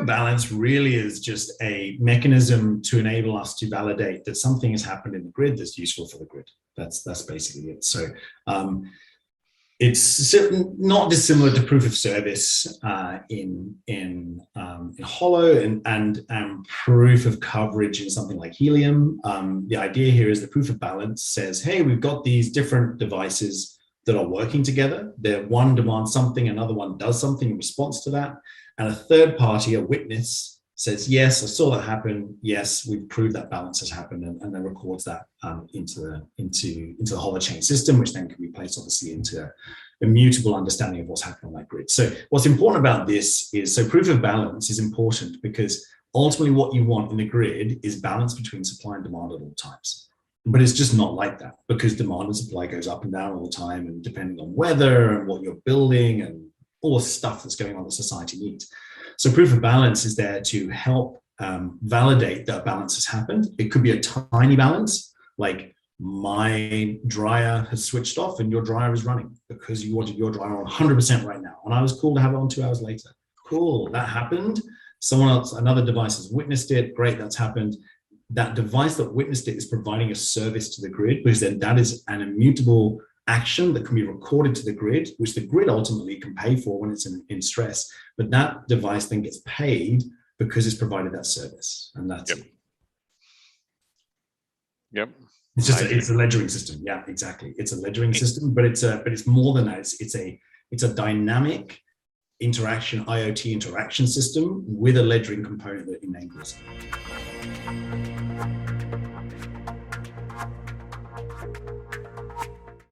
of balance really is just a mechanism to enable us to validate that something has happened in the grid that's useful for the grid. That's basically it. So it's not dissimilar to proof of service in Holo and proof of coverage in something like Helium. The idea here is the proof of balance says, hey, we've got these different devices that are working together. One demands something, another one does something in response to that. And a third party, a witness, says, yes, I saw that happen. Yes, we've proved that balance has happened, and then records that into the Holochain system, which then can be placed obviously into a immutable understanding of what's happening on that grid. So what's important about this is, so proof of balance is important because ultimately what you want in the grid is balance between supply and demand at all times. But it's just not like that, because demand and supply goes up and down all the time, and depending on weather and what you're building and all the stuff that's going on that society needs. So proof of balance is there to help validate that balance has happened. It could be a tiny balance, like my dryer has switched off and your dryer is running because you wanted your dryer on 100% right now. And I was cool to have it on 2 hours later. Cool, that happened. Someone else, another device has witnessed it. Great, that's happened. That device that witnessed it is providing a service to the grid, because then that is an immutable action that can be recorded to the grid, which the grid ultimately can pay for when it's in stress. But that device then gets paid because it's provided that service, and that's it. Yep. It's just it's a ledgering system. Yeah, exactly. It's a ledgering system, but it's more than that. It's a dynamic interaction, IoT interaction system with a ledgering component that enables it.